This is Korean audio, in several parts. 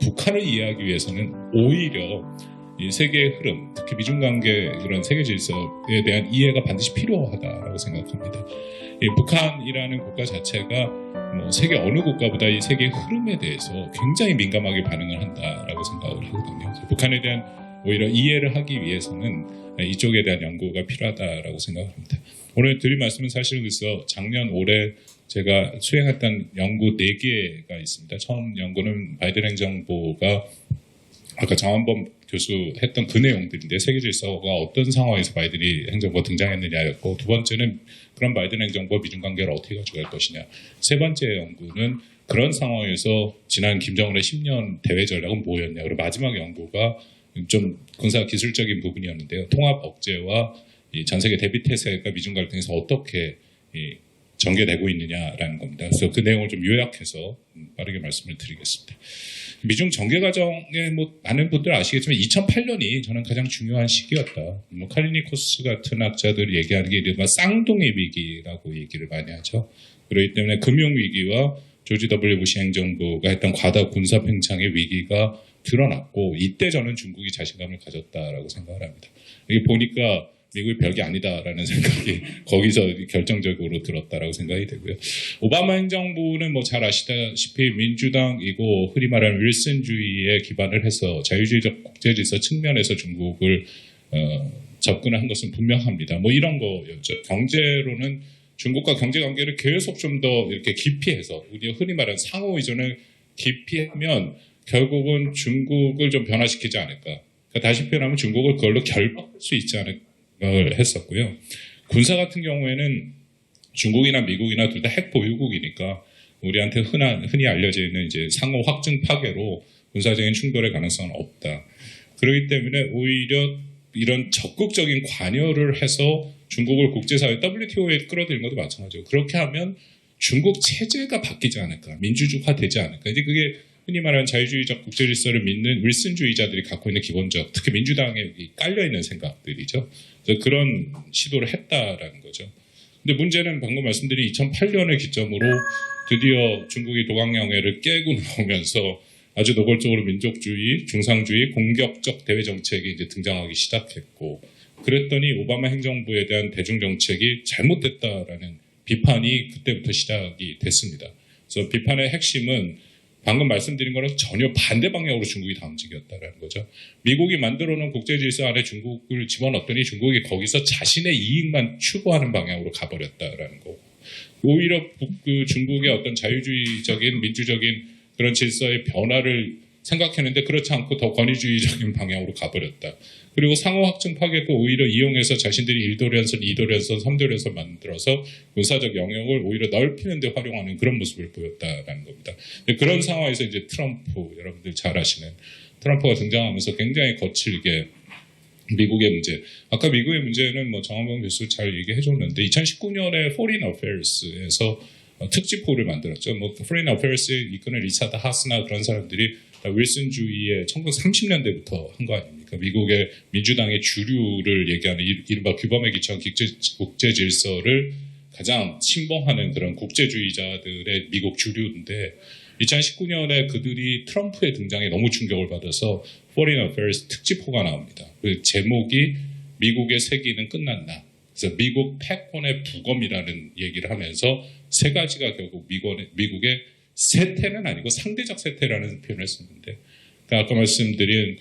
북한을 이해하기 위해서는 오히려 이 세계의 흐름, 특히 미중 관계 이런 세계 질서에 대한 이해가 반드시 필요하다라고 생각합니다. 이 북한이라는 국가 자체가 뭐 세계 어느 국가보다 이 세계의 흐름에 대해서 굉장히 민감하게 반응을 한다라고 생각을 하거든요. 북한에 대한 오히려 이해를 하기 위해서는 이쪽에 대한 연구가 필요하다라고 생각을 합니다. 오늘 드릴 말씀은 사실은 그래서 작년 올해 제가 수행했던 연구 4개가 있습니다. 처음 연구는 바이든 행정부가 아까 장한범 교수 했던 그 내용들인데 세계 질서가 어떤 상황에서 바이든이 행정부가 등장했느냐였고, 두 번째는 그런 바이든 행정부와 미중 관계를 어떻게 가져갈 것이냐, 세 번째 연구는 그런 상황에서 지난 김정은의 10년 대외 전략은 뭐였냐, 그리고 마지막 연구가 좀 군사 기술적인 부분이었는데요. 통합 억제와 전 세계 대비 태세가 미중 갈등에서 어떻게 전개되고 있느냐라는 겁니다. 그래서 그 내용을 좀 요약해서 빠르게 말씀을 드리겠습니다. 미중 전개 과정에 뭐 많은 분들 아시겠지만 2008년이 저는 가장 중요한 시기였다. 뭐 칼리니코스 같은 학자들이 얘기하는 게 이른바 쌍둥이 위기라고 얘기를 많이 하죠. 그렇기 때문에 금융 위기와 조지 W 부시 행정부가 했던 과다 군사 팽창의 위기가 드러났고, 이때 저는 중국이 자신감을 가졌다라고 생각을 합니다. 이게 보니까 미국이 별게 아니다라는 생각이 거기서 결정적으로 들었다라고 생각이 되고요. 오바마 행정부는 뭐 잘 아시다시피 민주당이고 흔히 말하는 윌슨주의에 기반을 해서 자유주의적 국제질서 측면에서 중국을 접근을 한 것은 분명합니다. 뭐 이런 거였죠. 경제로는 중국과 경제 관계를 계속 좀 더 이렇게 깊이해서, 우리가 흔히 말하는 상호 의존을 깊이하면 결국은 중국을 좀 변화시키지 않을까. 그러니까 다시 표현하면 중국을 그걸로 결박할 수 있지 않을까 했었고요. 군사 같은 경우에는 중국이나 미국이나 둘 다 핵 보유국이니까 우리한테 흔히 알려져 있는 이제 상호 확증 파괴로 군사적인 충돌의 가능성은 없다. 그렇기 때문에 오히려 이런 적극적인 관여를 해서 중국을 국제사회 WTO에 끌어들이는 것도 마찬가지죠. 그렇게 하면 중국 체제가 바뀌지 않을까, 민주주의화 되지 않을까. 이제 그게 흔히 말하는 자유주의적 국제질서를 믿는 윌슨주의자들이 갖고 있는 기본적, 특히 민주당에 깔려있는 생각들이죠. 그래서 그런 시도를 했다라는 거죠. 근데 문제는 방금 말씀드린 2008년을 기점으로 드디어 중국이 도강령회를 깨고 나오면서 아주 노골적으로 민족주의, 중상주의, 공격적 대외 정책이 이제 등장하기 시작했고, 그랬더니 오바마 행정부에 대한 대중정책이 잘못됐다라는 비판이 그때부터 시작이 됐습니다. 그래서 비판의 핵심은 방금 말씀드린 거랑 전혀 반대 방향으로 중국이 다 움직였다라는 거죠. 미국이 만들어놓은 국제질서 안에 중국을 집어넣었더니 중국이 거기서 자신의 이익만 추구하는 방향으로 가버렸다라는 거고, 오히려 중국의 어떤 자유주의적인 민주적인 그런 질서의 변화를 생각했는데 그렇지 않고 더 권위주의적인 방향으로 가버렸다. 그리고 상호 확증 파괴도 오히려 이용해서 자신들이 1도련선, 2도련선, 3도련선 만들어서 군사적 영역을 오히려 넓히는 데 활용하는 그런 모습을 보였다라는 겁니다. 그런 상황에서 이제 트럼프, 여러분들 잘 아시는 트럼프가 등장하면서 굉장히 거칠게 미국의 문제, 아까 미국의 문제는 뭐 정한범 교수 잘 얘기해 줬는데 2019년에 Foreign Affairs에서 특집호를 만들었죠. 뭐 Foreign Affairs의 이끄는 리차드 하스나 그런 사람들이 윌슨주의의 1930년대부터 한 거 아닙니까? 미국의 민주당의 주류를 얘기하는 이른바 규범에 기초한 국제 질서를 가장 침범하는 그런 국제주의자들의 미국 주류인데 2019년에 그들이 트럼프의 등장에 너무 충격을 받아서 Foreign Affairs 특집호가 나옵니다. 그 제목이 미국의 세기는 끝났나. 그래서 미국 패권의 부검이라는 얘기를 하면서 세 가지가 결국 미국의 세태는 아니고 상대적 세태라는 표현을 썼는데, 그러니까 아까 말씀드린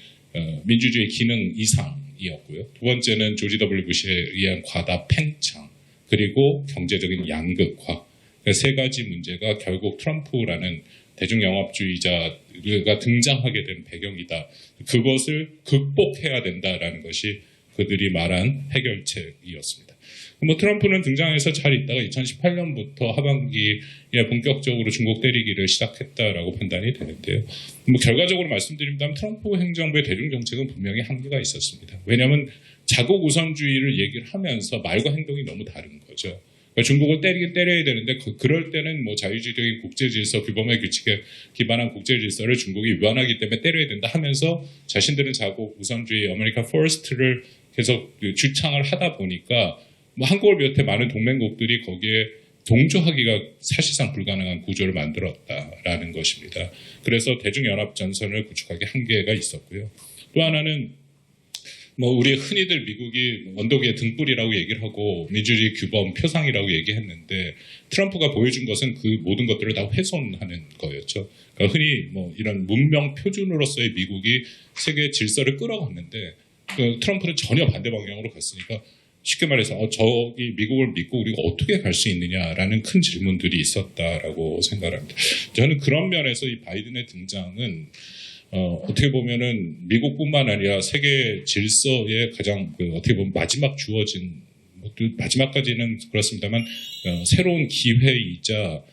민주주의 기능 이상이었고요. 두 번째는 조지 W 부시에 의한 과다 팽창, 그리고 경제적인 양극화. 그러니까 세 가지 문제가 결국 트럼프라는 대중영합주의자가 등장하게 된 배경이다. 그것을 극복해야 된다라는 것이 그들이 말한 해결책이었습니다. 뭐 트럼프는 등장해서 잘 있다가 2018년부터 하반기에 본격적으로 중국 때리기를 시작했다라고 판단이 되는데요. 뭐 결과적으로 말씀드린다면 트럼프 행정부의 대중정책은 분명히 한계가 있었습니다. 왜냐하면 자국 우선주의를 얘기를 하면서 말과 행동이 너무 다른 거죠. 그러니까 중국을 때리긴 때려야 되는데 그럴 때는 뭐 자유주의적인 국제질서 규범의 규칙에 기반한 국제질서를 중국이 위반하기 때문에 때려야 된다 하면서 자신들은 자국 우선주의 아메리카 퍼스트를 계속 주창을 하다 보니까 뭐 한국을 비롯해 많은 동맹국들이 거기에 동조하기가 사실상 불가능한 구조를 만들었다라는 것입니다. 그래서 대중연합전선을 구축하기 한계가 있었고요. 또 하나는 우리 흔히들 미국이 언덕 위의 등불이라고 얘기를 하고 민주주의 규범 표상이라고 얘기했는데 트럼프가 보여준 것은 그 모든 것들을 다 훼손하는 거였죠. 그러니까 흔히 이런 문명 표준으로서의 미국이 세계 질서를 끌어갔는데 그 트럼프는 전혀 반대 방향으로 갔으니까 쉽게 말해서 저기 미국을 믿고 우리가 어떻게 갈 수 있느냐라는 큰 질문들이 있었다라고 생각합니다. 저는 그런 면에서 이 바이든의 등장은 어떻게 보면은 미국뿐만 아니라 세계 질서의 가장 어떻게 보면 마지막 주어진 마지막까지는 그렇습니다만 새로운 기회이자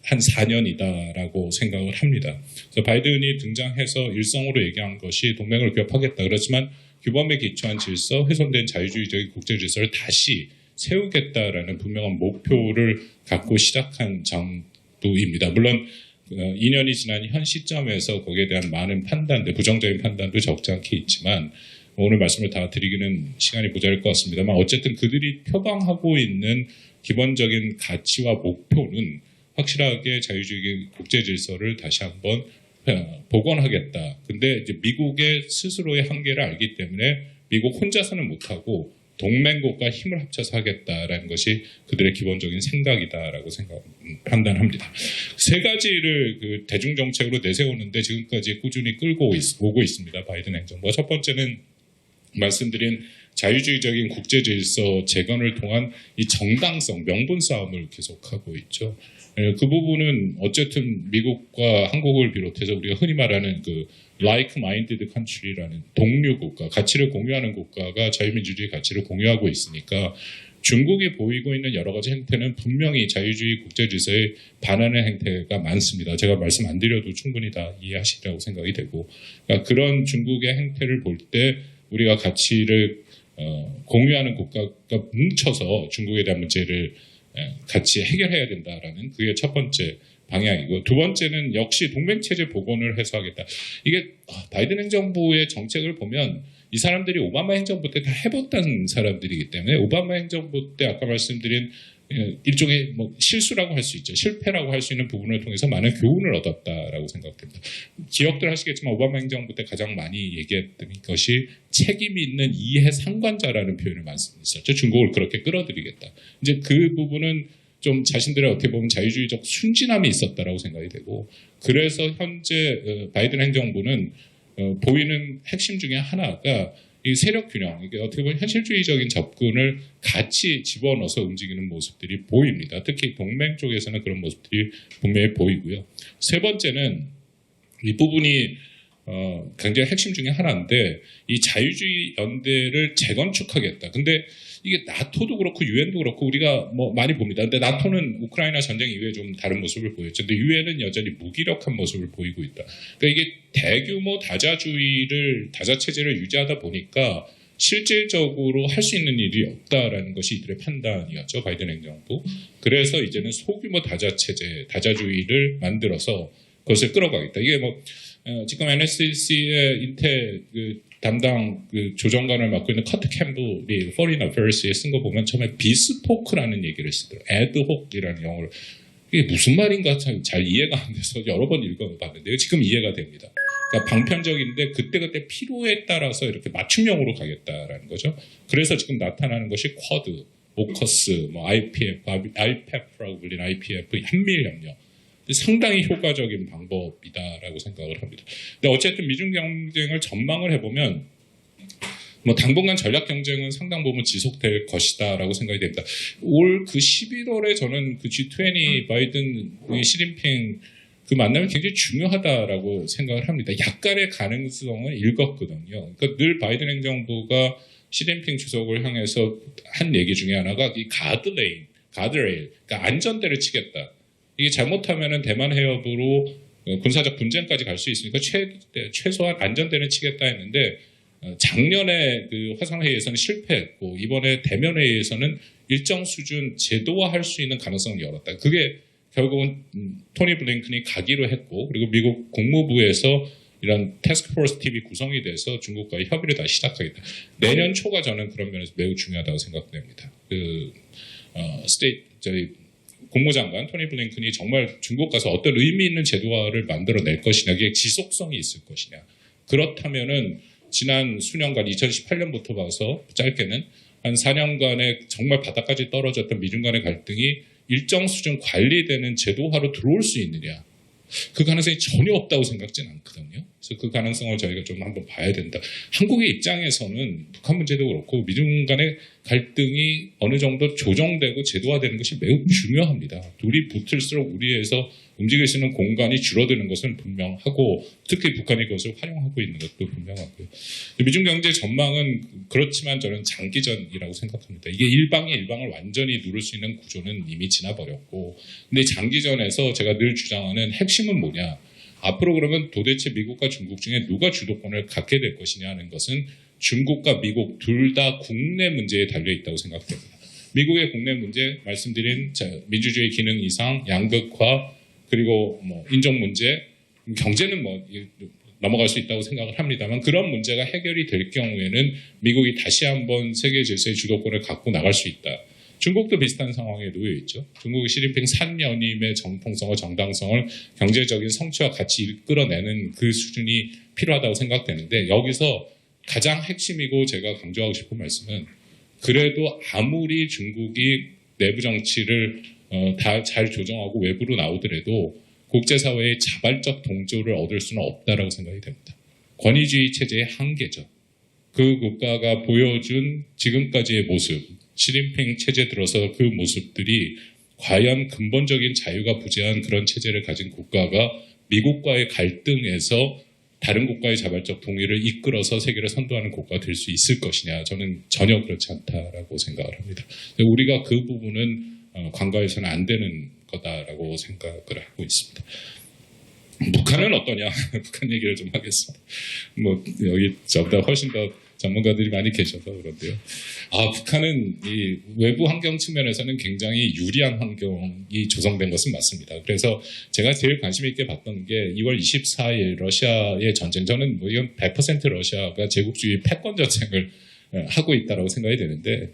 한 4년이다라고 생각을 합니다. 그래서 바이든이 등장해서 일성으로 얘기한 것이 동맹을 규합하겠다. 그렇지만 규범에 기초한 질서, 훼손된 자유주의적인 국제 질서를 다시 세우겠다라는 분명한 목표를 갖고 시작한 정부입니다. 물론 2년이 지난 현 시점에서 거기에 대한 많은 판단들, 부정적인 판단도 적지 않게 있지만 오늘 말씀을 다 드리기는 시간이 모자랄 것 같습니다만 어쨌든 그들이 표방하고 있는 기본적인 가치와 목표는 확실하게 자유주의 국제 질서를 다시 한번 복원하겠다. 근데 이제 미국의 스스로의 한계를 알기 때문에 미국 혼자서는 못하고 동맹국과 힘을 합쳐서 하겠다라는 것이 그들의 기본적인 생각이다라고 판단합니다. 세 가지를 그 대중정책으로 내세우는데 지금까지 꾸준히 끌고 오고 있습니다. 바이든 행정부가. 첫 번째는 말씀드린 자유주의적인 국제질서 재건을 통한 이 정당성, 명분 싸움을 계속하고 있죠. 그 부분은 어쨌든 미국과 한국을 비롯해서 우리가 흔히 말하는 그 like-minded country라는 동료 국가, 가치를 공유하는 국가가 자유민주주의 가치를 공유하고 있으니까 중국이 보이고 있는 여러 가지 행태는 분명히 자유주의 국제질서에 반하는 행태가 많습니다. 제가 말씀 안 드려도 충분히 다 이해하시리라고 생각이 되고 그러니까 그런 중국의 행태를 볼 때 우리가 가치를 공유하는 국가가 뭉쳐서 중국에 대한 문제를 같이 해결해야 된다라는 그게 첫 번째 방향이고 두 번째는 역시 동맹체제 복원을 해서 하겠다. 이게 바이든 행정부의 정책을 보면 이 사람들이 오바마 행정부 때 다 해봤다는 사람들이기 때문에 오바마 행정부 때 아까 말씀드린 일종의 실수라고 할 수 있죠. 실패라고 할 수 있는 부분을 통해서 많은 교훈을 얻었다라고 생각됩니다. 기억들 하시겠지만 오바마 행정부 때 가장 많이 얘기했던 것이 책임 있는 이해 상관자라는 표현을 많이 썼죠. 중국을 그렇게 끌어들이겠다. 이제 그 부분은 좀 자신들의 어떻게 보면 자유주의적 순진함이 있었다라고 생각이 되고 그래서 현재 바이든 행정부는 보이는 핵심 중에 하나가 이 세력 균형, 이게 어떻게 보면 현실주의적인 접근을 같이 집어넣어서 움직이는 모습들이 보입니다. 특히 동맹 쪽에서는 그런 모습들이 분명히 보이고요. 세 번째는 이 부분이 굉장히 핵심 중에 하나인데 이 자유주의 연대를 재건축하겠다. 근데 이게 나토도 그렇고 유엔도 그렇고 우리가 많이 봅니다. 근데 나토는 우크라이나 전쟁 이후에 좀 다른 모습을 보였죠. 근데 유엔은 여전히 무기력한 모습을 보이고 있다. 그러니까 이게 대규모 다자체제를 유지하다 보니까 실질적으로 할 수 있는 일이 없다라는 것이 이들의 판단이었죠. 바이든 행정부. 그래서 이제는 소규모 다자주의를 만들어서 그것을 끌어가겠다. 이게 지금 NSC의 인태 담당 조정관을 맡고 있는 커트 캠블이 Foreign Affairs에 쓴 거 보면 처음에 비스포크라는 얘기를 쓰더라고요. 애드혹이라는 영어를. 이게 무슨 말인가 잘 이해가 안 돼서 여러 번 읽어봤는데요. 지금 이해가 됩니다. 그러니까 방편적인데 그때그때 필요에 따라서 이렇게 맞춤형으로 가겠다라는 거죠. 그래서 지금 나타나는 것이 쿼드, 오커스, IPF, IPEF라고 불리는 IPF, 한미협력. 상당히 효과적인 방법이다라고 생각을 합니다. 근데 어쨌든 미중 경쟁을 전망을 해보면 당분간 전략 경쟁은 상당 부분 지속될 것이다라고 생각이 됩니다. 올 그 11월에 저는 그 G20 바이든, 시진핑 그 만남이 굉장히 중요하다라고 생각을 합니다. 약간의 가능성을 읽었거든요. 그러니까 늘 바이든 행정부가 시진핑 주석을 향해서 한 얘기 중에 하나가 이 가드레일, 그러니까 안전대를 치겠다. 이게 잘못하면은 대만 해협으로 군사적 분쟁까지 갈 수 있으니까 최소한 안전대는 치겠다 했는데 작년에 그 화상회의에서는 실패했고 이번에 대면회의에서는 일정 수준 제도화할 수 있는 가능성을 열었다. 그게 결국은 토니 블링컨이 가기로 했고 그리고 미국 국무부에서 이런 태스크포스 팀이 구성이 돼서 중국과의 협의를 다시 시작하겠다. 내년 초가 저는 그런 면에서 매우 중요하다고 생각됩니다. 저희 국무장관 토니 블링컨이 정말 중국 가서 어떤 의미 있는 제도화를 만들어낼 것이냐, 이게 지속성이 있을 것이냐. 그렇다면은 지난 수년간 2018년부터 봐서 짧게는 한 4년간의 정말 바닥까지 떨어졌던 미중 간의 갈등이 일정 수준 관리되는 제도화로 들어올 수 있느냐. 그 가능성이 전혀 없다고 생각지는 않거든요. 그래서 그 가능성을 저희가 좀 한번 봐야 된다. 한국의 입장에서는 북한 문제도 그렇고 미중 간의 갈등이 어느 정도 조정되고 제도화되는 것이 매우 중요합니다. 둘이 붙을수록 우리에서 움직일 수 있는 공간이 줄어드는 것은 분명하고 특히 북한이 그것을 활용하고 있는 것도 분명하고요. 미중 경제 전망은 그렇지만 저는 장기전이라고 생각합니다. 이게 일방이 일방을 완전히 누를 수 있는 구조는 이미 지나버렸고 근데 장기전에서 제가 늘 주장하는 핵심은 뭐냐. 앞으로 그러면 도대체 미국과 중국 중에 누가 주도권을 갖게 될 것이냐 하는 것은 중국과 미국 둘 다 국내 문제에 달려있다고 생각됩니다. 미국의 국내 문제 말씀드린 민주주의 기능 이상, 양극화 그리고 뭐 인종 문제, 경제는 뭐 넘어갈 수 있다고 생각을 합니다만 그런 문제가 해결이 될 경우에는 미국이 다시 한번 세계 질서의 주도권을 갖고 나갈 수 있다. 중국도 비슷한 상황에 놓여 있죠. 중국의 시진핑 3년임의 정통성과 정당성을 경제적인 성취와 같이 이끌어내는 그 수준이 필요하다고 생각되는데 여기서 가장 핵심이고 제가 강조하고 싶은 말씀은 그래도 아무리 중국이 내부 정치를 다 잘 조정하고 외부로 나오더라도 국제사회의 자발적 동조를 얻을 수는 없다라고 생각이 됩니다. 권위주의 체제의 한계죠. 그 국가가 보여준 지금까지의 모습, 시진핑 체제 들어서 그 모습들이 과연 근본적인 자유가 부재한 그런 체제를 가진 국가가 미국과의 갈등에서 다른 국가의 자발적 동의를 이끌어서 세계를 선도하는 국가가 될 수 있을 것이냐. 저는 전혀 그렇지 않다라고 생각을 합니다. 우리가 그 부분은 관가해서는 안 되는 거다라고 생각을 하고 있습니다. 북한은 어떠냐? 북한 얘기를 좀 하겠습니다. 뭐 여기 저보다 훨씬 더 전문가들이 많이 계셔서 그런데요. 북한은 이 외부 환경 측면에서는 굉장히 유리한 환경이 조성된 것은 맞습니다. 그래서 제가 제일 관심 있게 봤던 게 2월 24일 러시아의 전쟁. 저는 뭐 이건 100% 러시아가 제국주의 패권 전쟁을 하고 있다라고 생각이 되는데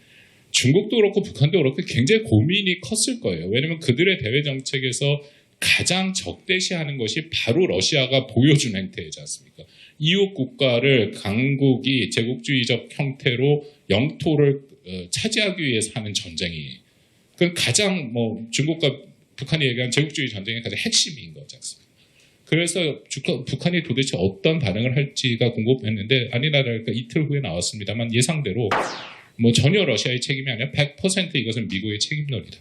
중국도 그렇고 북한도 그렇고 굉장히 고민이 컸을 거예요. 왜냐하면 그들의 대외 정책에서 가장 적대시하는 것이 바로 러시아가 보여준 행태이지 않습니까? 이웃 국가를 강국이 제국주의적 형태로 영토를 차지하기 위해서 하는 전쟁이 그 가장 뭐 중국과 북한이 얘기한 제국주의 전쟁의 가장 핵심인 거지 않습니까? 그래서 북한이 도대체 어떤 반응을 할지가 궁금했는데 아니나 다를까 이틀 후에 나왔습니다만 예상대로 뭐 전혀 러시아의 책임이 아니라 100% 이것은 미국의 책임론이다.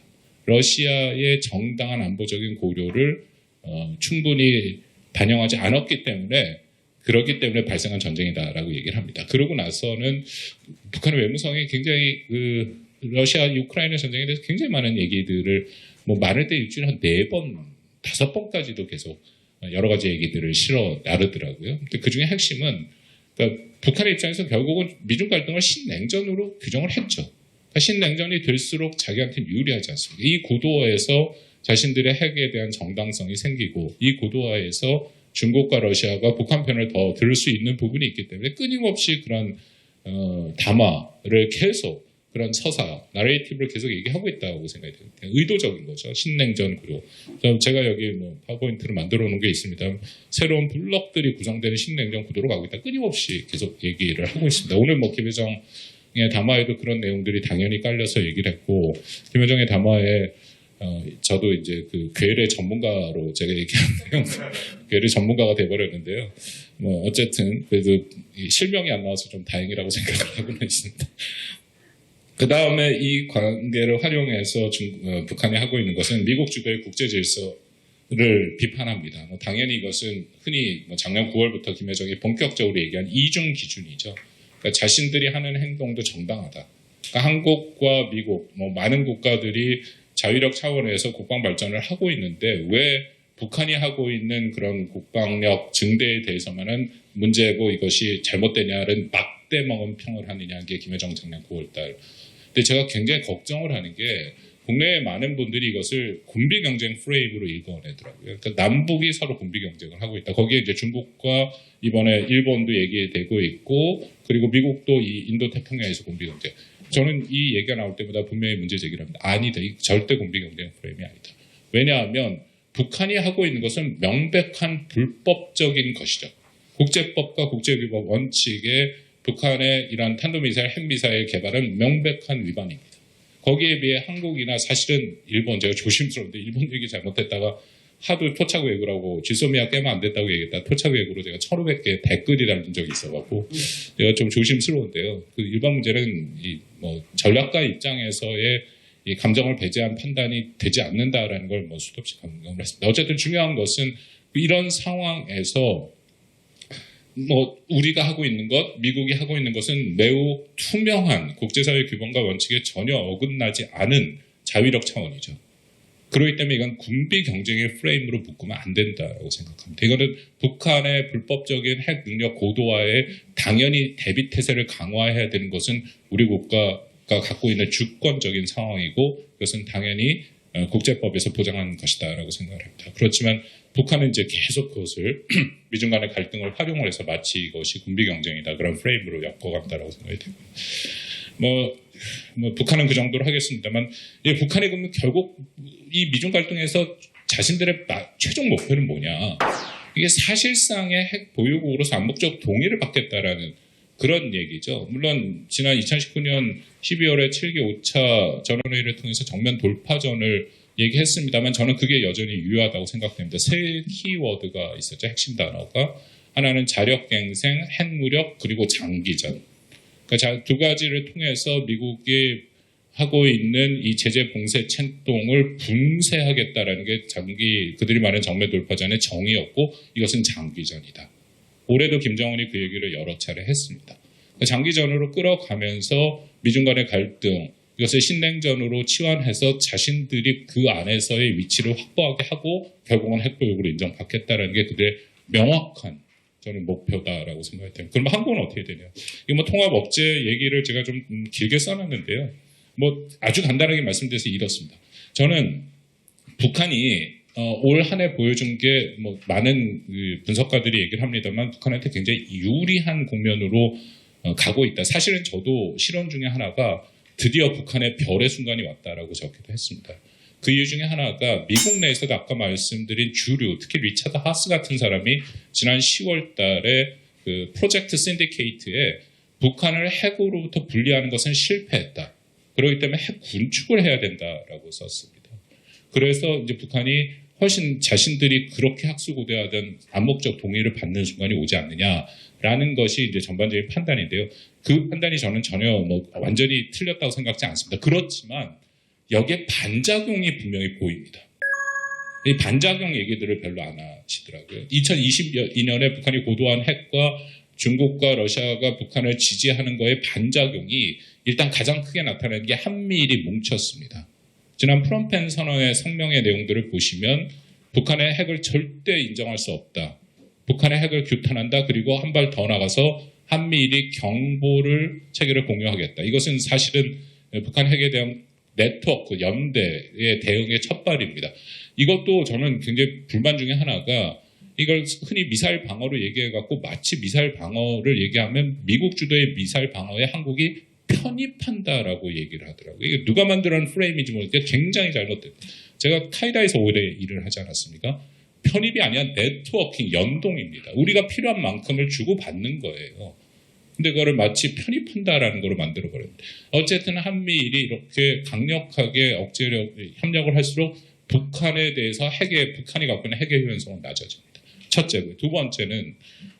러시아의 정당한 안보적인 고려를 충분히 반영하지 않았기 때문에 그렇기 때문에 발생한 전쟁이다라고 얘기를 합니다. 그러고 나서는 북한의 외무성이 굉장히 러시아 우크라이나 전쟁에 대해서 굉장히 많은 얘기들을 뭐 많을 때 일주일에 한 4번, 5번까지도 계속 여러 가지 얘기들을 실어 나르더라고요. 근데 그 중에 핵심은 그러니까 북한의 입장에서 결국은 미중 갈등을 신냉전으로 규정을 했죠. 그러니까 신냉전이 될수록 자기한테는 유리하지 않습니다. 이 구도에서 자신들의 핵에 대한 정당성이 생기고 이 구도화에서 중국과 러시아가 북한 편을 더 들을 수 있는 부분이 있기 때문에 끊임없이 그런 담화를 계속 그런 서사, 나레이티브를 계속 얘기하고 있다고 생각이 돼요. 의도적인 거죠. 신냉전 구도. 제가 여기 뭐 파워포인트를 만들어 놓은 게 있습니다. 새로운 블록들이 구성되는 신냉전 구도로 가고 있다. 끊임없이 계속 얘기를 하고 있습니다. 오늘 뭐 김여정의 담화에도 그런 내용들이 당연히 깔려서 얘기를 했고 김여정의 담화에 저도 이제 그 괴뢰 전문가로 제가 얘기하는데요. 괴뢰 전문가가 돼버렸는데요. 뭐 어쨌든 그래도 실명이 안 나와서 좀 다행이라고 생각을 하고는 있습니다. 그 다음에 이 관계를 활용해서 북한이 하고 있는 것은 미국 주도의 국제 질서를 비판합니다. 뭐 당연히 이것은 흔히 뭐 작년 9월부터 김여정이 본격적으로 얘기한 이중 기준이죠. 그러니까 자신들이 하는 행동도 정당하다. 그러니까 한국과 미국, 뭐 많은 국가들이 자위력 차원에서 국방 발전을 하고 있는데 왜 북한이 하고 있는 그런 국방력 증대에 대해서만은 문제고 이것이 잘못되냐는 막대먹은 평을 하느냐는 게 김여정 작년 9월달. 근데 제가 굉장히 걱정을 하는 게 국내에 많은 분들이 이것을 군비 경쟁 프레임으로 읽어내더라고요. 그러니까 남북이 서로 군비 경쟁을 하고 있다. 거기에 이제 중국과 이번에 일본도 얘기되고 있고 그리고 미국도 이 인도 태평양에서 군비 경쟁. 저는 이 얘기가 나올 때마다 분명히 문제 제기를 합니다. 아니다. 이 절대 군비 경쟁 프레임이 아니다. 왜냐하면 북한이 하고 있는 것은 명백한 불법적인 것이죠. 국제법과 국제규범 원칙에 북한의 이러한 탄도미사일, 핵미사일 개발은 명백한 위반입니다. 거기에 비해 한국이나 사실은 일본, 제가 조심스러운데 일본 얘기 잘못했다가 하도 토착 외교라고 질소미아 깨면 안 됐다고 얘기했다. 토착 외교로 제가 1,500개 댓글이 달린 적이 있어갖고 제가 좀 조심스러운데요. 그 일반 문제는 전략가 입장에서의 이 감정을 배제한 판단이 되지 않는다라는 걸 수도 없이 강조를 했습니다. 어쨌든 중요한 것은 이런 상황에서 우리가 하고 있는 것, 미국이 하고 있는 것은 매우 투명한 국제사회 규범과 원칙에 전혀 어긋나지 않은 자위력 차원이죠. 그렇기 때문에 이건 군비 경쟁의 프레임으로 묶으면 안 된다고 생각합니다. 이거는 북한의 불법적인 핵 능력 고도화에 당연히 대비 태세를 강화해야 되는 것은 우리 국가가 갖고 있는 주권적인 상황이고 그것은 당연히 국제법에서 보장한 것이다라고 생각을 합니다. 그렇지만 북한은 이제 계속 그것을 미중 간의 갈등을 활용을 해서 마치 이것이 군비 경쟁이다 그런 프레임으로 엮어간다라고 생각이 되고요. 북한은 그 정도로 하겠습니다만, 북한이 그러면 결국 이 미중 갈등에서 자신들의 최종 목표는 뭐냐? 이게 사실상의 핵 보유국으로서 암묵적 동의를 받겠다라는 그런 얘기죠. 물론 지난 2019년 12월에 7기 5차 전원회의를 통해서 정면 돌파전을 얘기했습니다만 저는 그게 여전히 유효하다고 생각됩니다. 세 키워드가 있었죠. 핵심 단어가. 하나는 자력갱생, 핵무력, 그리고 장기전. 그러니까 두 가지를 통해서 미국이 하고 있는 이 제재 봉쇄 책동을 분쇄하겠다라는 게 그들이 말하는 정면 돌파전의 정의였고 이것은 장기전이다. 올해도 김정은이 그 얘기를 여러 차례 했습니다. 장기전으로 끌어가면서 미중 간의 갈등, 이것을 신냉전으로 치환해서 자신들이 그 안에서의 위치를 확보하게 하고 결국은 핵보유국으로 인정받겠다라는 게 그들의 명확한 저는 목표다라고 생각이 됩니다. 그럼 한국은 어떻게 되냐? 이 통합 억제 얘기를 제가 좀 길게 써놨는데요. 아주 간단하게 말씀드려서 이렇습니다. 저는 북한이 올 한 해 보여준 게 많은 분석가들이 얘기를 합니다만 북한한테 굉장히 유리한 국면으로 가고 있다. 사실은 저도 실언 중에 하나가 드디어 북한의 별의 순간이 왔다라고 적기도 했습니다. 그 이유 중에 하나가 미국 내에서도 아까 말씀드린 주류, 특히 리차드 하스 같은 사람이 지난 10월 달에 그 프로젝트 신디케이트에 북한을 핵으로부터 분리하는 것은 실패했다. 그렇기 때문에 핵 군축을 해야 된다라고 썼습니다. 그래서 이제 북한이 훨씬 자신들이 그렇게 학수고대하던 암묵적 동의를 받는 순간이 오지 않느냐라는 것이 이제 전반적인 판단인데요. 그 판단이 저는 전혀 완전히 틀렸다고 생각하지 않습니다. 그렇지만 여기에 반작용이 분명히 보입니다. 이 반작용 얘기들을 별로 안 하시더라고요. 2022년에 북한이 고도한 핵과 중국과 러시아가 북한을 지지하는 거에 반작용이 일단 가장 크게 나타나는 게 한미일이 뭉쳤습니다. 지난 프롬펜 선언의 성명의 내용들을 보시면 북한의 핵을 절대 인정할 수 없다. 북한의 핵을 규탄한다. 그리고 한 발 더 나가서 한미일이 경보를 체계를 공유하겠다. 이것은 사실은 북한 핵에 대한 네트워크, 연대의 대응의 첫발입니다. 이것도 저는 굉장히 불만 중에 하나가 이걸 흔히 미사일 방어로 얘기해갖고 마치 미사일 방어를 얘기하면 미국 주도의 미사일 방어에 한국이 편입한다라고 얘기를 하더라고요. 이게 누가 만들어낸 프레임인지 모르겠는데 굉장히 잘못됐다. 제가 카이다에서 오래 일을 하지 않았습니까? 편입이 아니라 네트워킹, 연동입니다. 우리가 필요한 만큼을 주고받는 거예요. 근데 그거를 마치 편입한다라는 거로 만들어버렸는데 어쨌든 한미일이 이렇게 강력하게 억제력, 협력을 할수록 북한에 대해서 북한이 갖고 있는 핵의 효연성은 낮아집니다. 첫째고. 두 번째는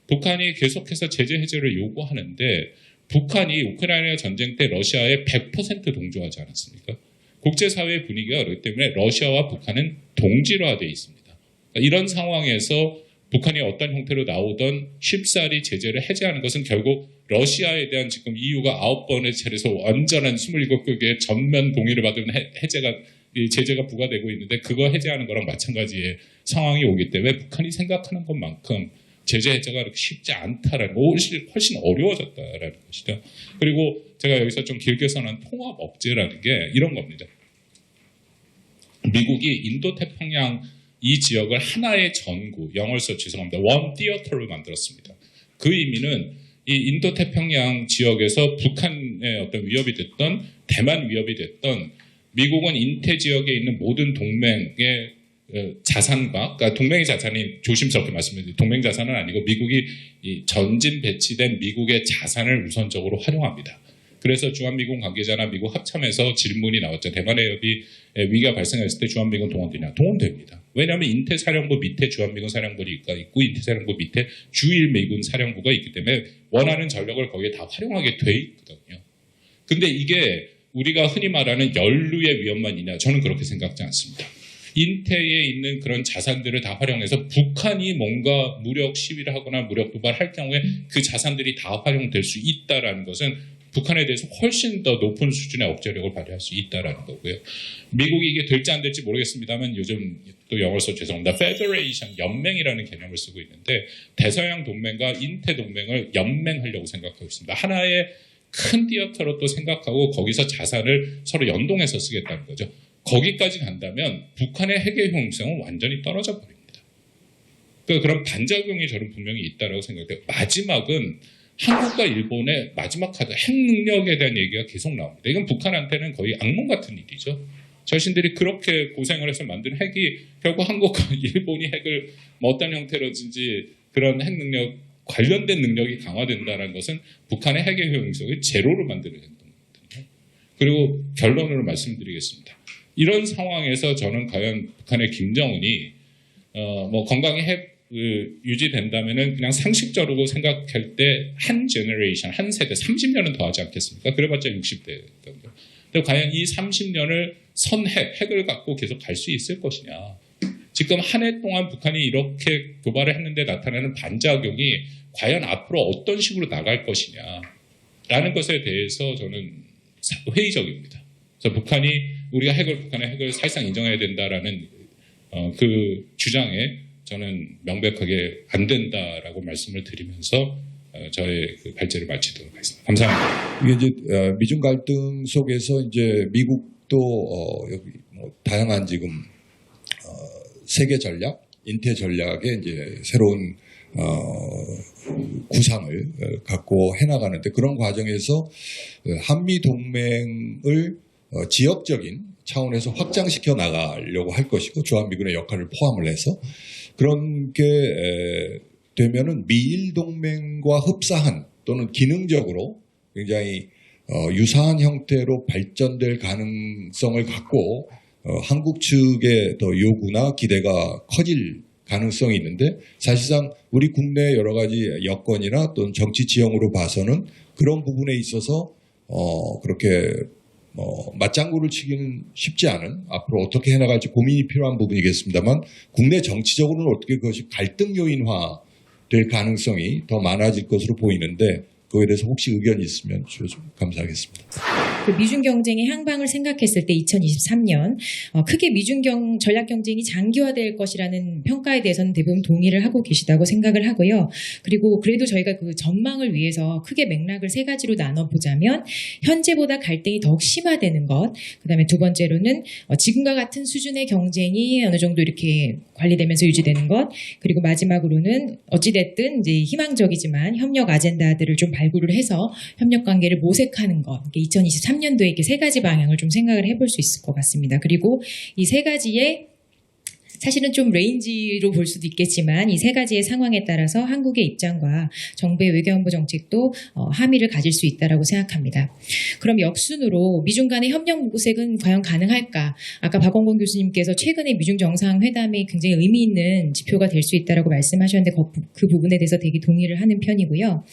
북한이 계속해서 제재 해제를 요구하는데 북한이 우크라이나 전쟁 때 러시아에 100% 동조하지 않았습니까? 국제사회의 분위기가 그렇기 때문에 러시아와 북한은 동질화되어 있습니다. 그러니까 이런 상황에서 북한이 어떤 형태로 나오던 쉽사리 제재를 해제하는 것은 결국 러시아에 대한 지금 EU가 9번의 차례에서 완전한 27개의 전면 동의를 받은 제재가 부과되고 있는데 그거 해제하는 거랑 마찬가지의 상황이 오기 때문에 북한이 생각하는 것만큼 제재 해제가 그렇게 쉽지 않다라는 거, 훨씬 어려워졌다라는 것이죠. 그리고 제가 여기서 좀 길게 써놓은 통합 억제라는 게 이런 겁니다. 미국이 인도태평양 이 지역을 하나의 전구, 영어로 써 죄송합니다. 원 티어터로 만들었습니다. 그 의미는 이 인도태평양 지역에서 북한의 어떤 위협이 됐던 대만 위협이 됐던 미국은 인태 지역에 있는 모든 동맹의 자산과, 그러니까 동맹의 자산이 조심스럽게 말씀드립니다. 동맹 자산은 아니고 미국이 이 전진 배치된 미국의 자산을 우선적으로 활용합니다. 그래서 주한미군 관계자나 미국 합참에서 질문이 나왔죠. 대만 해협이 위기가 발생했을 때 주한미군 동원되냐? 동원됩니다. 왜냐하면 인태사령부 밑에 주한미군 사령부가 있고 인태사령부 밑에 주일미군 사령부가 있기 때문에 원하는 전력을 거기에 다 활용하게 돼 있거든요. 근데 이게 우리가 흔히 말하는 연루의 위험만 있냐? 저는 그렇게 생각하지 않습니다. 인태에 있는 그런 자산들을 다 활용해서 북한이 뭔가 무력 시위를 하거나 무력 도발할 경우에 그 자산들이 다 활용될 수 있다는 것은 북한에 대해서 훨씬 더 높은 수준의 억제력을 발휘할 수 있다는 거고요. 미국이 이게 될지 안 될지 모르겠습니다만 요즘 또 영어로 써 죄송합니다. Federation, 연맹이라는 개념을 쓰고 있는데 대서양 동맹과 인태 동맹을 연맹하려고 생각하고 있습니다. 하나의 큰 띠어터로 또 생각하고 거기서 자산을 서로 연동해서 쓰겠다는 거죠. 거기까지 간다면 북한의 핵의 효용성은 완전히 떨어져 버립니다. 그러니까 그런 반작용이 저는 분명히 있다고 생각해요. 마지막은 한국과 일본의 마지막 카드, 핵 능력에 대한 얘기가 계속 나옵니다. 이건 북한한테는 거의 악몽 같은 일이죠. 자신들이 그렇게 고생을 해서 만든 핵이 결국 한국과 일본이 핵을 뭐 어떤 형태로든지 그런 핵 능력, 관련된 능력이 강화된다는 것은 북한의 핵의 효용성을 제로로 만드는 행동이거든요. 그리고 결론으로 말씀드리겠습니다. 이런 상황에서 저는 과연 북한의 김정은이 뭐 건강히 핵 유지된다면은 그냥 상식적으로 생각할 때 한 제너레이션, 한 세대, 30년은 더 하지 않겠습니까? 그래봤자 60대거든요. 근데 과연 이 30년을 핵을 갖고 계속 갈 수 있을 것이냐. 지금 한 해 동안 북한이 이렇게 도발을 했는데 나타나는 반작용이 과연 앞으로 어떤 식으로 나갈 것이냐라는 것에 대해서 저는 회의적입니다. 그래서 우리가 북한의 핵을 사실상 인정해야 된다라는 그 주장에 저는 명백하게 안 된다라고 말씀을 드리면서 저의 그 발제를 마치도록 하겠습니다. 감사합니다. 이게 이제 미중 갈등 속에서 이제 미국도 여기 뭐 다양한 지금 세계 전략, 인태 전략의 이제 새로운 구상을 갖고 해나가는데 그런 과정에서 한미 동맹을 지역적인 차원에서 확장시켜 나가려고 할 것이고 주한미군의 역할을 포함을 해서 그런 게 되면은 미일 동맹과 흡사한 또는 기능적으로 굉장히 유사한 형태로 발전될 가능성을 갖고 한국 측의 더 요구나 기대가 커질 가능성이 있는데 사실상 우리 국내 여러 가지 여건이나 또는 정치 지형으로 봐서는 그런 부분에 있어서 그렇게 맞장구를 치기는 쉽지 않은 앞으로 어떻게 해나갈지 고민이 필요한 부분이겠습니다만 국내 정치적으로는 어떻게 그것이 갈등 요인화 될 가능성이 더 많아질 것으로 보이는데 그거에 대해서 혹시 의견이 있으면 주셔서 감사하겠습니다. 그 미중 경쟁의 향방을 생각했을 때 2023년 크게 미중 전략 경쟁이 장기화될 것이라는 평가에 대해서는 대부분 동의를 하고 계시다고 생각을 하고요. 그리고 그래도 저희가 그 전망을 위해서 크게 맥락을 세 가지로 나눠보자면 현재보다 갈등이 더욱 심화되는 것, 그다음에 두 번째로는 지금과 같은 수준의 경쟁이 어느 정도 이렇게 관리되면서 유지되는 것, 그리고 마지막으로는 어찌됐든 이제 희망적이지만 협력 아젠다들을 좀 발굴을 해서 협력 관계를 모색하는 것. 2023년도에 이렇게 세 가지 방향을 좀 생각을 해볼 수 있을 것 같습니다. 그리고 이 세 가지의 사실은 좀 레인지로 볼 수도 있겠지만 이 세 가지의 상황에 따라서 한국의 입장과 정부의 외교안보 정책도 함의를 가질 수 있다고 생각합니다. 그럼 역순으로 미중 간의 협력 모색은 과연 가능할까? 아까 박원권 교수님께서 최근에 미중 정상회담이 굉장히 의미 있는 지표가 될 수 있다고 말씀하셨는데 그 부분에 대해서 되게 동의를 하는 편이고요.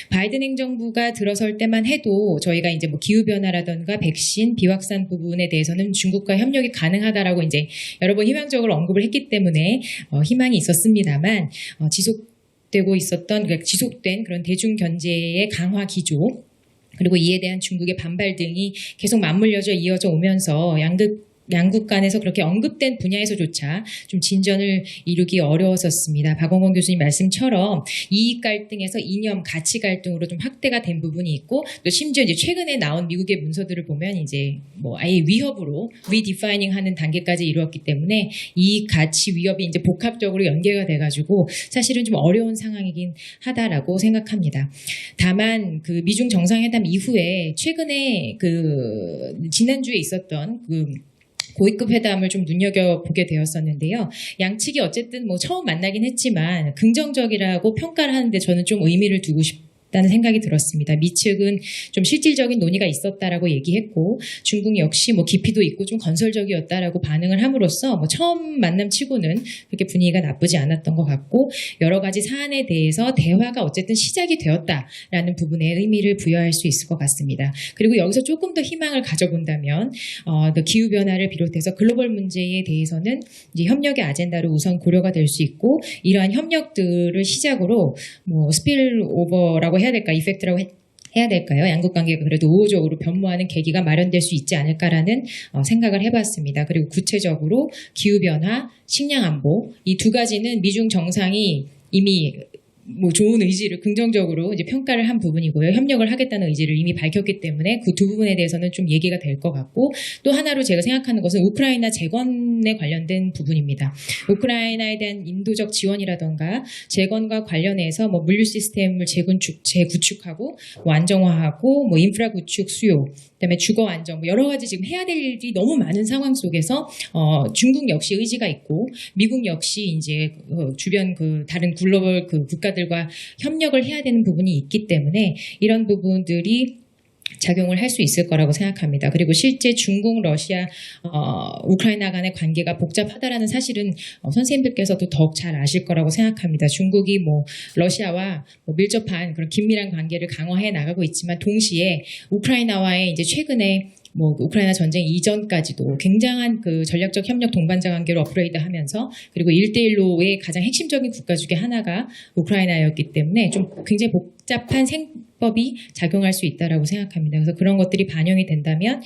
바이든 행정부가 들어설 때만 해도 저희가 이제 뭐 기후변화라든가 백신, 비확산 부분에 대해서는 중국과 협력이 가능하다라고 이제 여러 번 희망적으로 언급을 했기 때문에 희망이 있었습니다만 지속되고 있었던 지속된 그런 대중 견제의 강화 기조 그리고 이에 대한 중국의 반발 등이 계속 맞물려져 이어져 오면서 양극 양국 간에서 그렇게 언급된 분야에서조차 좀 진전을 이루기 어려웠었습니다. 박원권 교수님 말씀처럼 이익 갈등에서 이념, 가치 갈등으로 좀 확대가 된 부분이 있고 또 심지어 이제 최근에 나온 미국의 문서들을 보면 이제 뭐 아예 위협으로 리디파이닝 하는 단계까지 이루었기 때문에 이익, 가치, 위협이 이제 복합적으로 연계가 돼가지고 사실은 좀 어려운 상황이긴 하다라고 생각합니다. 다만 그 미중 정상회담 이후에 최근에 그 지난주에 있었던 그 고위급 회담을 좀 눈여겨보게 되었었는데요. 양측이 어쨌든 뭐 처음 만나긴 했지만 긍정적이라고 평가를 하는데 저는 좀 의미를 두고 싶다는 생각이 들었습니다. 미 측은 좀 실질적인 논의가 있었다라고 얘기했고 중국 역시 뭐 깊이도 있고 좀 건설적이었다라고 반응을 함으로써 뭐 처음 만남 치고는 그렇게 분위기가 나쁘지 않았던 것 같고 여러 가지 사안에 대해서 대화가 어쨌든 시작이 되었다라는 부분에 의미를 부여할 수 있을 것 같습니다. 그리고 여기서 조금 더 희망을 가져본다면 기후 변화를 비롯해서 글로벌 문제에 대해서는 이제 협력의 아젠다로 우선 고려가 될 수 있고 이러한 협력들을 시작으로 뭐 스필오버라고 해야 될까, 이펙트라고 해야 될까요? 양국 관계가 그래도 우호적으로 변모하는 계기가 마련될 수 있지 않을까라는 생각을 해봤습니다. 그리고 구체적으로 기후변화, 식량안보 이 두 가지는 미중 정상이 이미 뭐 좋은 의지를 긍정적으로 이제 평가를 한 부분이고요. 협력을 하겠다는 의지를 이미 밝혔기 때문에 그 두 부분에 대해서는 좀 얘기가 될 것 같고 또 하나로 제가 생각하는 것은 우크라이나 재건에 관련된 부분입니다. 우크라이나에 대한 인도적 지원이라던가 재건과 관련해서 뭐 물류 시스템을 재구축하고 뭐 안정화하고 뭐 인프라 구축 수요 그다음에 주거 안정 뭐 여러 가지 지금 해야 될 일이 너무 많은 상황 속에서 중국 역시 의지가 있고 미국 역시 이제 주변 그 다른 글로벌 그 국가들과 협력을 해야 되는 부분이 있기 때문에 이런 부분들이 작용을 할 수 있을 거라고 생각합니다. 그리고 실제 중국, 러시아, 우크라이나 간의 관계가 복잡하다라는 사실은 선생님들께서도 더욱 잘 아실 거라고 생각합니다. 중국이 뭐 러시아와 뭐 밀접한 그런 긴밀한 관계를 강화해 나가고 있지만 동시에 우크라이나와의 이제 최근에 뭐 우크라이나 전쟁 이전까지도 굉장한 그 전략적 협력 동반자 관계로 업그레이드하면서 그리고 1대1로의 가장 핵심적인 국가 중에 하나가 우크라이나였기 때문에 좀 굉장히 복잡한 생법이 작용할 수 있다라고 생각합니다. 그래서 그런 것들이 반영이 된다면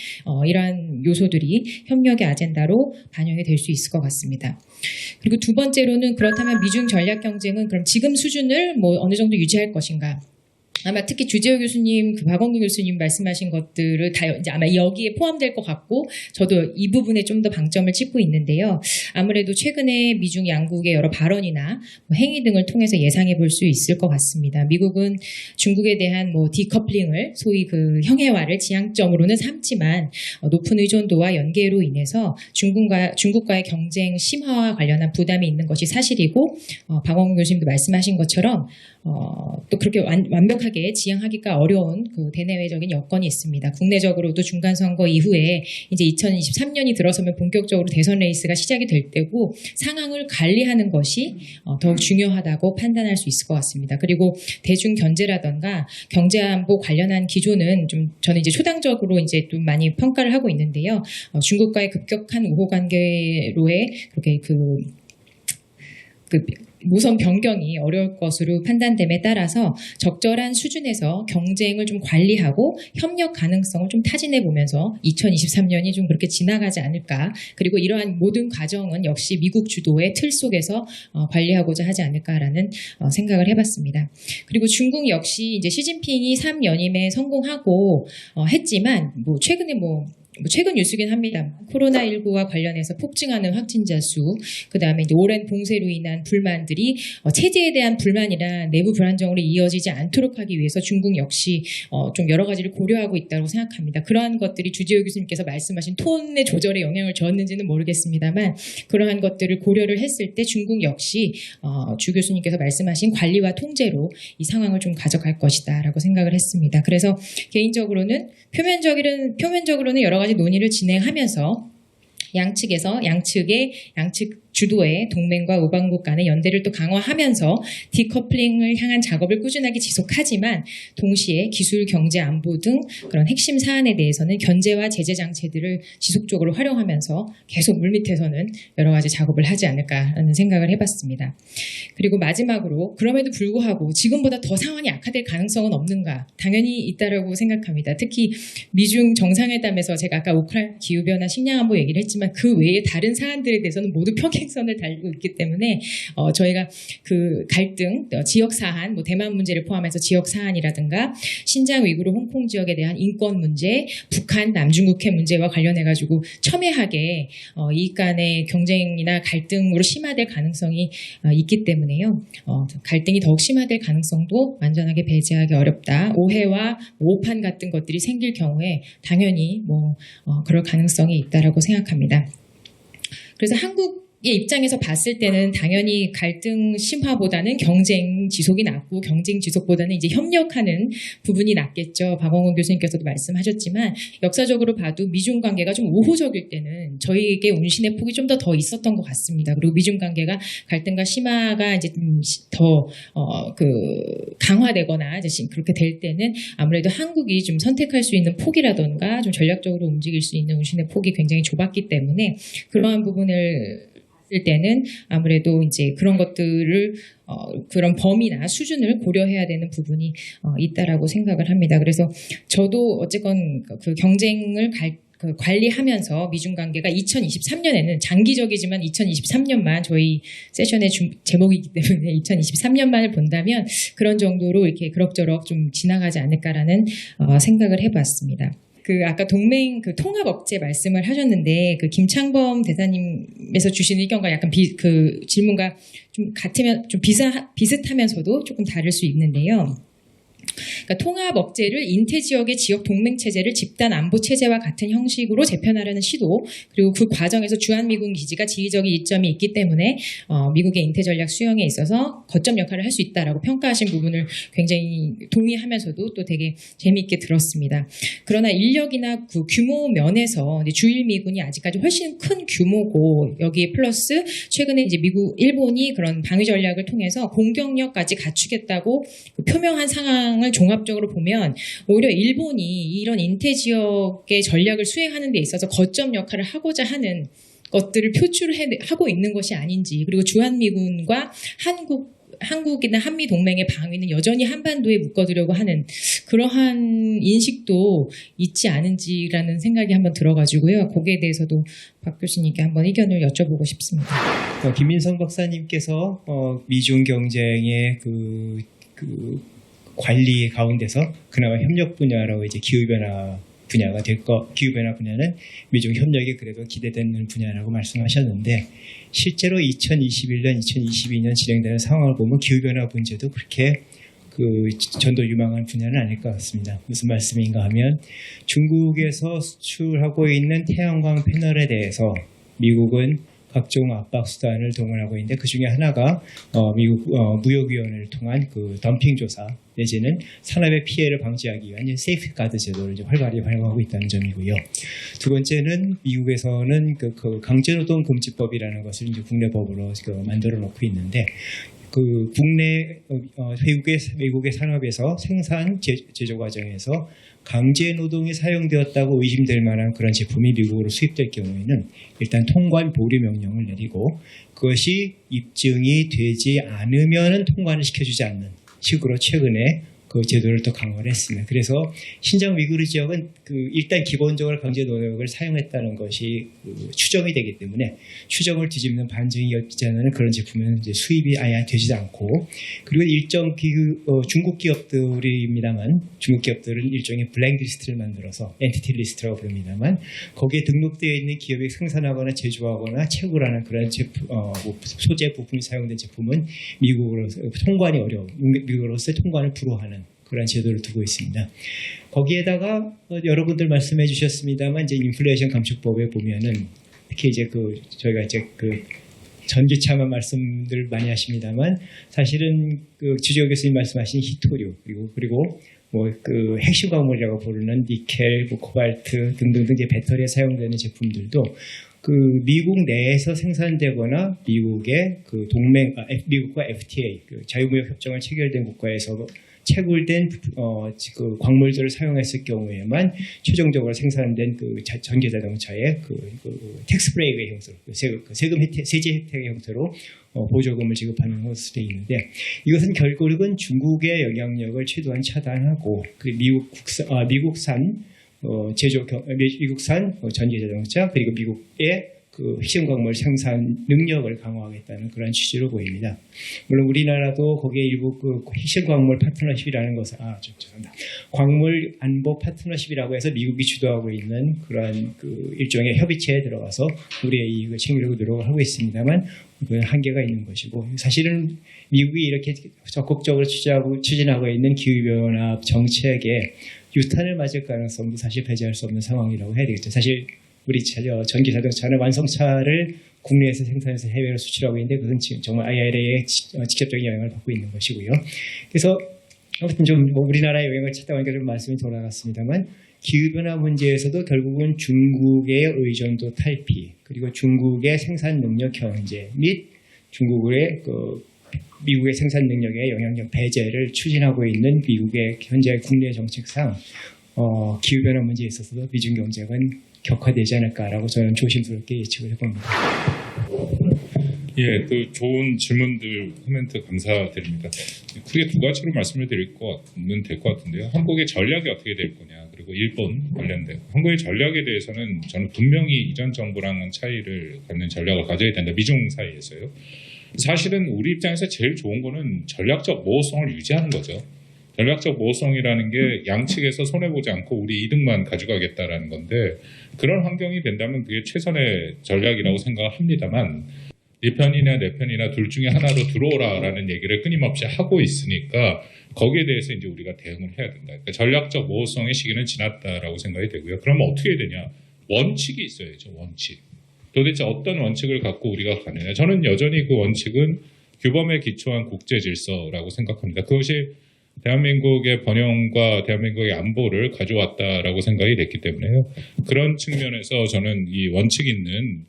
이러한 요소들이 협력의 아젠다로 반영이 될 수 있을 것 같습니다. 그리고 두 번째로는 그렇다면 미중 전략 경쟁은 그럼 지금 수준을 뭐 어느 정도 유지할 것인가? 아마 특히 주재호 교수님, 박원균 교수님 말씀하신 것들을 다 이제 아마 여기에 포함될 것 같고 저도 이 부분에 좀 더 방점을 찍고 있는데요. 아무래도 최근에 미중 양국의 여러 발언이나 뭐 행위 등을 통해서 예상해 볼 수 있을 것 같습니다. 미국은 중국에 대한 뭐 디커플링을 소위 그 형해화를 지향점으로는 삼지만 높은 의존도와 연계로 인해서 중국과의 경쟁 심화와 관련한 부담이 있는 것이 사실이고 박원균 교수님도 말씀하신 것처럼 또 그렇게 완벽하게 지향하기가 어려운 그 대내외적인 여건이 있습니다. 국내적으로도 중간선거 이후에 이제 2023년이 들어서면 본격적으로 대선 레이스가 시작이 될 때고 상황을 관리하는 것이 더욱 중요하다고 판단할 수 있을 것 같습니다. 그리고 대중 견제라던가 경제안보 관련한 기조는 좀 저는 이제 초당적으로 이제 좀 많이 평가를 하고 있는데요. 중국과의 급격한 우호 관계로의 그렇게 그 노선 변경이 어려울 것으로 판단됨에 따라서 적절한 수준에서 경쟁을 좀 관리하고 협력 가능성을 좀 타진해 보면서 2023년이 좀 그렇게 지나가지 않을까. 그리고 이러한 모든 과정은 역시 미국 주도의 틀 속에서 관리하고자 하지 않을까라는 생각을 해봤습니다. 그리고 중국 역시 이제 시진핑이 3연임에 성공하고 했지만 뭐 최근에 최근 뉴스긴 합니다. 코로나19와 관련해서 폭증하는 확진자 수, 그 다음에 이제 오랜 봉쇄로 인한 불만들이 체제에 대한 불만이나 내부 불안정으로 이어지지 않도록 하기 위해서 중국 역시 좀 여러 가지를 고려하고 있다고 생각합니다. 그러한 것들이 주재호 교수님께서 말씀하신 톤의 조절에 영향을 줬는지는 모르겠습니다만 그러한 것들을 고려를 했을 때 중국 역시 주 교수님께서 말씀하신 관리와 통제로 이 상황을 좀 가져갈 것이다라고 생각을 했습니다. 그래서 개인적으로는 표면적으로는 여러 가지 논의를 진행하면서 양측 주도의 동맹과 우방국 간의 연대를 또 강화하면서 디커플링을 향한 작업을 꾸준하게 지속하지만 동시에 기술, 경제, 안보 등 그런 핵심 사안에 대해서는 견제와 제재 장치들을 지속적으로 활용하면서 계속 물밑에서는 여러 가지 작업을 하지 않을까라는 생각을 해봤습니다. 그리고 마지막으로 그럼에도 불구하고 지금보다 더 상황이 악화될 가능성은 없는가? 당연히 있다라고 생각합니다. 특히 미중 정상회담에서 제가 아까 우크라이나 기후변화, 식량안보 얘기를 했지만 그 외에 다른 사안들에 대해서는 모두 평행선을 달고 있기 때문에 저희가 그 갈등, 지역 사안, 뭐 대만 문제를 포함해서 지역 사안이라든가 신장 위구르 홍콩 지역에 대한 인권 문제, 북한 남중국해 문제와 관련해가지고 첨예하게 이익 간의 경쟁이나 갈등으로 심화될 가능성이 있기 때문에요. 갈등이 더욱 심화될 가능성도 완전하게 배제하기 어렵다. 오해와 오판 같은 것들이 생길 경우에 당연히 그럴 가능성이 있다라고 생각합니다. 그래서 한국의 입장에서 봤을 때는 당연히 갈등 심화보다는 경쟁 지속이 낫고 경쟁 지속보다는 이제 협력하는 부분이 낫겠죠. 박원곤 교수님께서도 말씀하셨지만 역사적으로 봐도 미중 관계가 좀 우호적일 때는 저희에게 운신의 폭이 좀 더 있었던 것 같습니다. 그리고 미중 관계가 갈등과 심화가 이제 더 강화되거나 이제 그렇게 될 때는 아무래도 한국이 좀 선택할 수 있는 폭이라던가 좀 전략적으로 움직일 수 있는 운신의 폭이 굉장히 좁았기 때문에 그러한 부분을 때는 아무래도 이제 그런 것들을 그런 범위나 수준을 고려해야 되는 부분이 있다라고 생각을 합니다. 그래서 저도 어쨌건 그 경쟁을 관리하면서 미중 관계가 2023년에는 장기적이지만 2023년만 저희 세션의 제목이기 때문에 2023년만을 본다면 그런 정도로 이렇게 그럭저럭 좀 지나가지 않을까라는 생각을 해봤습니다. 아까 동맹 통합 억제 말씀을 하셨는데 김창범 대사님에서 주신 의견과 약간 질문과 좀 같으면 좀 비슷하면서도 조금 다를 수 있는데요. 그러니까 통합 억제를 인태 지역의 지역 동맹 체제를 집단 안보 체제와 같은 형식으로 재편하려는 시도, 그리고 그 과정에서 주한미군 기지가 지휘적인 이점이 있기 때문에 미국의 인태 전략 수용에 있어서 거점 역할을 할 수 있다라고 평가하신 부분을 굉장히 동의하면서도 또 되게 재미있게 들었습니다. 그러나 인력이나 규모 면에서 주일 미군이 아직까지 훨씬 큰 규모고 여기에 플러스 최근에 이제 일본이 그런 방위 전략을 통해서 공격력까지 갖추겠다고 표명한 상황을 종합적으로 보면 오히려 일본이 이런 인태 지역의 전략을 수행하는 데 있어서 거점 역할을 하고자 하는 것들을 표출하고 있는 것이 아닌지, 그리고 주한미군과 한국이나 한미동맹의 방위는 여전히 한반도에 묶어두려고 하는 그러한 인식도 있지 않은지라는 생각이 한번 들어가지고요. 거기에 대해서도 박 교수님께 한번 의견을 여쭤보고 싶습니다. 김민성 박사님께서 미중 경쟁의 그 관리 가운데서 그나마 협력 분야로 이제 기후변화 분야는 미중 협력이 그래도 기대되는 분야라고 말씀하셨는데, 실제로 2021년, 2022년 진행되는 상황을 보면 기후변화 문제도 그렇게 전도 유망한 분야는 아닐 것 같습니다. 무슨 말씀인가 하면 중국에서 수출하고 있는 태양광 패널에 대해서 미국은 각종 압박 수단을 동원하고 있는데, 그 중에 하나가 미국 무역위원회를 통한 덤핑 조사 내지는 산업의 피해를 방지하기 위한 세이프가드 제도를 이제 활발히 활용하고 있다는 점이고요. 두 번째는 미국에서는 강제노동 금지법이라는 것을 이제 국내 법으로 만들어 놓고 있는데, 국내 외국의 산업에서 생산 제조 과정에서 강제 노동이 사용되었다고 의심될 만한 그런 제품이 미국으로 수입될 경우에는 일단 통관 보류 명령을 내리고, 그것이 입증이 되지 않으면 통관을 시켜주지 않는 식으로 최근에 그 제도를 또 강화를 했습니다. 그래서 신장 위구르 지역은 일단 기본적으로 강제 노동을 사용했다는 것이 추정이 되기 때문에 추정을 뒤집는 반증이 없지 않은 그런 제품은 이제 수입이 아예 되지도 않고, 그리고 일정 중국 기업들입니다만, 중국 기업들은 일종의 블랙리스트를 만들어서 엔티티 리스트라고 부릅니다만, 거기에 등록되어 있는 기업이 생산하거나 제조하거나 채굴하는 그런 소재 부품이 사용된 제품은 미국으로서 통관이 미국으로서 통관을 불허하는 그런 제도를 두고 있습니다. 거기에다가 여러분들 말씀해 주셨습니다만, 이제 인플레이션 감축법에 보면은 특히 이제 저희가 이제 전기차만 말씀들 많이 하십니다만, 사실은 주지호 교수님 말씀하신 히토류 그리고 핵심 광물이라고 부르는 니켈, 코발트 등등등 이제 배터리에 사용되는 제품들도 그 미국 내에서 생산되거나 미국의 그 미국과 FTA 그 자유무역 협정을 체결된 국가에서 채굴된 그 광물들을 사용했을 경우에만 최종적으로 생산된 그 전기 자동차의 그 텍스 브레이크의 형태로 세금 혜택, 세제 혜택의 형태로 보조금을 지급하는 것으로 되어 있는데 이것은 결국은 중국의 영향력을 최대한 차단하고 그 미국산 미국산 전기 자동차 그리고 미국의 그 핵심 광물 생산 능력을 강화하겠다는 그런 취지로 보입니다. 물론 우리나라도 거기에 일부 그 핵심 광물 파트너십이라는 것을 죄송합니다. 광물 안보 파트너십이라고 해서 미국이 주도하고 있는 그런 그 일종의 협의체에 들어가서 우리의 이익을 챙기려고 노력을 하고 있습니다만 그건 한계가 있는 것이고 사실은 미국이 이렇게 적극적으로 추진하고 있는 기후변화 정책에 유탄을 맞을 가능성도 사실 배제할 수 없는 상황이라고 해야 되겠죠. 사실 우리 전기 자동차는 완성차를 국내에서 생산해서 해외로 수출하고 있는데 그건 지금 정말 IRA의 직접적인 영향을 받고 있는 것이고요. 그래서 아무튼 좀 우리나라의 영향을 찾다 보니까 좀 말씀이 돌아갔습니다만 기후변화 문제에서도 결국은 중국의 의존도 탈피 그리고 중국의 생산 능력 견제 및 중국의 미국의 생산 능력의 영향력 배제를 추진하고 있는 미국의 현재 국내 정책상 기후변화 문제에 있어서도 미중 경쟁은 격화되지 않을까라고 저는 조심스럽게 예측을 해봅니다. 예, 또 좋은 질문들, 코멘트 감사드립니다. 크게 두 가지로 말씀을 드릴 거는 될 것 같은데요. 한국의 전략이 어떻게 될 거냐, 그리고 일본 관련된 한국의 전략에 대해서는 저는 분명히 이전 정부랑은 차이를 갖는 전략을 가져야 된다. 미중 사이에서요. 사실은 우리 입장에서 제일 좋은 거는 전략적 모호성을 유지하는 거죠. 전략적 모호성이라는 게 양측에서 손해보지 않고 우리 이득만 가져가겠다라는 건데 그런 환경이 된다면 그게 최선의 전략이라고 생각을 합니다만 네 편이나 내 편이나 둘 중에 하나로 들어오라라는 얘기를 끊임없이 하고 있으니까 거기에 대해서 이제 우리가 대응을 해야 된다. 그러니까 전략적 모호성의 시기는 지났다라고 생각이 되고요. 그러면 어떻게 해야 되냐? 원칙이 있어야죠. 원칙. 도대체 어떤 원칙을 갖고 우리가 가느냐? 저는 여전히 그 원칙은 규범에 기초한 국제 질서라고 생각합니다. 그것이 대한민국의 번영과 대한민국의 안보를 가져왔다라고 생각이 됐기 때문에요. 그런 측면에서 저는 이 원칙 있는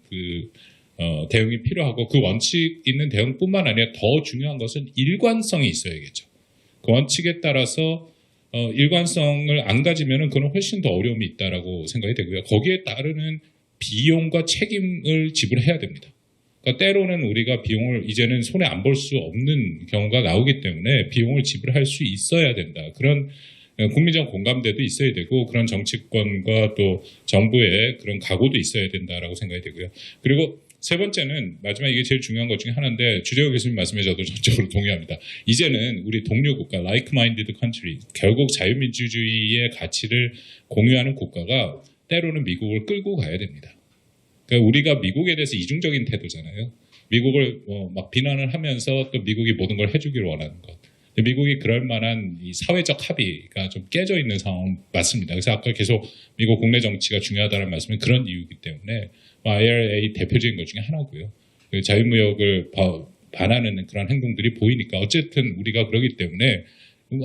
대응이 필요하고 그 원칙 있는 대응뿐만 아니라 더 중요한 것은 일관성이 있어야겠죠. 그 원칙에 따라서 일관성을 안 가지면은 그건 훨씬 더 어려움이 있다라고 생각이 되고요. 거기에 따르는 비용과 책임을 지불해야 됩니다. 그러니까 때로는 우리가 비용을 이제는 손에 안 볼 수 없는 경우가 나오기 때문에 비용을 지불할 수 있어야 된다. 그런 국민적 공감대도 있어야 되고 그런 정치권과 또 정부의 그런 각오도 있어야 된다라고 생각이 되고요. 그리고 세 번째는 마지막 이게 제일 중요한 것 중에 하나인데 주재호 교수님 말씀에 저도 전적으로 동의합니다. 이제는 우리 동료 국가, like-minded country, 결국 자유민주주의의 가치를 공유하는 국가가 때로는 미국을 끌고 가야 됩니다. 그러니까 우리가 미국에 대해서 이중적인 태도잖아요. 미국을 막 비난을 하면서 또 미국이 모든 걸 해주기를 원하는 것. 미국이 그럴 만한 이 사회적 합의가 좀 깨져 있는 상황 맞습니다. 그래서 아까 계속 미국 국내 정치가 중요하다는 말씀이 그런 이유이기 때문에 IRA 대표적인 것 중에 하나고요. 자유무역을 반하는 그런 행동들이 보이니까 어쨌든 우리가 그러기 때문에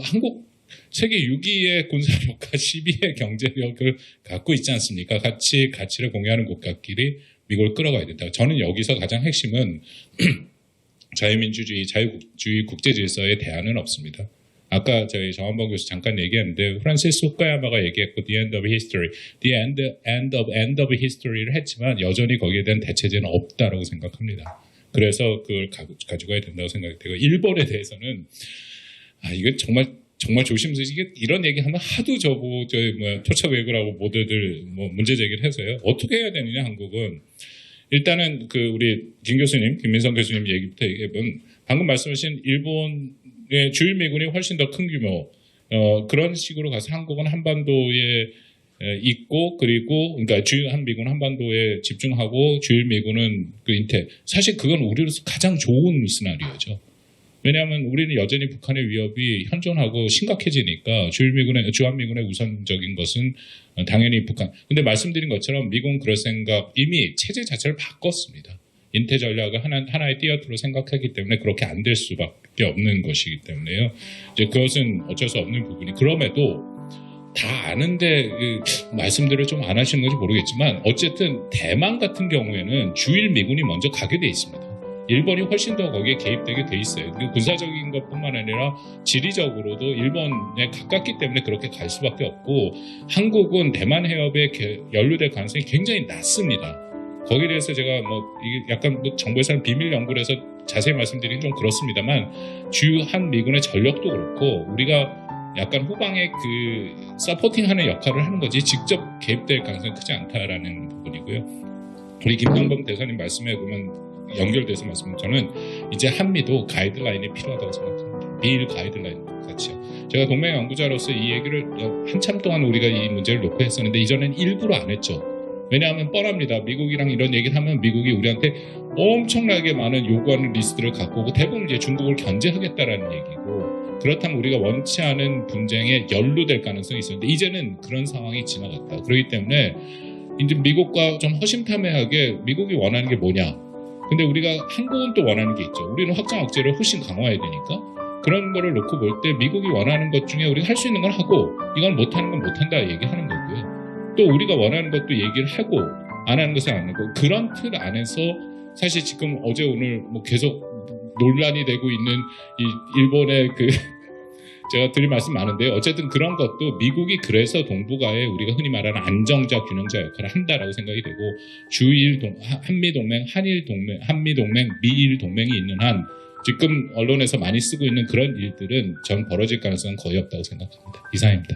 한국 세계 6위의 군사력과 12위의 경제력을 갖고 있지 않습니까? 가치를 공유하는 국가끼리 미국을 끌어가야 된다. 저는 여기서 가장 핵심은 자유민주주의, 자유주의 국제질서에 대안은 없습니다. 아까 저희 정한범 교수 잠깐 얘기했는데 프란시스 후쿠야마가 얘기했고 The end of history, the end of history를 했지만 여전히 거기에 대한 대체제는 없다라고 생각합니다. 그래서 그걸 가져가야 된다고 생각이 되고 일본에 대해서는 이거 정말 조심스럽게 이런 얘기하면 하도 토착 외교라고 모두들 문제 제기를 해서요. 어떻게 해야 되느냐 한국은 일단은 우리 김민성 교수님 얘기부터 얘기해보면 방금 말씀하신 일본의 주일미군이 훨씬 더 큰 규모 그런 식으로 가서 한국은 한반도에 있고 그리고 그러니까 주한미군 한반도에 집중하고 주일미군은 인태 사실 그건 우리로서 가장 좋은 시나리오죠. 왜냐하면 우리는 여전히 북한의 위협이 현존하고 심각해지니까 주한미군의 우선적인 것은 당연히 북한. 근데 말씀드린 것처럼 미국은 그럴 생각 이미 체제 자체를 바꿨습니다. 인태 전략을 하나의 띠어트로 생각하기 때문에 그렇게 안 될 수밖에 없는 것이기 때문에요. 이제 그것은 어쩔 수 없는 부분이. 그럼에도 다 아는데 말씀들을 좀 안 하시는 건지 모르겠지만 어쨌든 대만 같은 경우에는 주일 미군이 먼저 가게 돼 있습니다. 일본이 훨씬 더 거기에 개입되게 돼 있어요. 군사적인 것뿐만 아니라 지리적으로도 일본에 가깝기 때문에 그렇게 갈 수밖에 없고 한국은 대만 해협에 연루될 가능성이 굉장히 낮습니다. 거기에 대해서 제가 이게 약간 정부에서는 비밀 연구를 해서 자세히 말씀드리긴 좀 그렇습니다만 주한 미군의 전력도 그렇고 우리가 약간 후방에 서포팅하는 역할을 하는 거지 직접 개입될 가능성이 크지 않다라는 부분이고요. 우리 김남범 대사님 말씀에 보면 연결돼서 말씀드리면 저는 이제 한미도 가이드라인이 필요하다고 생각합니다. 미일 가이드라인 같이요. 제가 동맹 연구자로서 이 얘기를 한참 동안 우리가 이 문제를 놓고 했었는데 이전엔 일부러 안 했죠. 왜냐하면 뻔합니다. 미국이랑 이런 얘기를 하면 미국이 우리한테 엄청나게 많은 요구하는 리스트를 갖고 오고 대부분 이제 중국을 견제하겠다라는 얘기고 그렇다면 우리가 원치 않은 분쟁에 연루될 가능성이 있었는데 이제는 그런 상황이 지나갔다. 그렇기 때문에 이제 미국과 좀 허심탄회하게 미국이 원하는 게 뭐냐. 근데 우리가 한국은 또 원하는 게 있죠. 우리는 확장 억제를 훨씬 강화해야 되니까 그런 거를 놓고 볼 때 미국이 원하는 것 중에 우리가 할 수 있는 걸 하고 이건 못하는 건 못한다 얘기하는 거고요. 또 우리가 원하는 것도 얘기를 하고 안 하는 것은 안 하고 그런 틀 안에서 사실 지금 어제 오늘 계속 논란이 되고 있는 이 일본의 제가 드릴 말씀 많은데요. 어쨌든 그런 것도 미국이 그래서 동북아에 우리가 흔히 말하는 안정자, 균형자 역할을 한다라고 생각이 되고 주일 한미동맹, 한일동맹, 한미동맹, 미일동맹이 있는 한 지금 언론에서 많이 쓰고 있는 그런 일들은 전 벌어질 가능성은 거의 없다고 생각합니다. 이상입니다.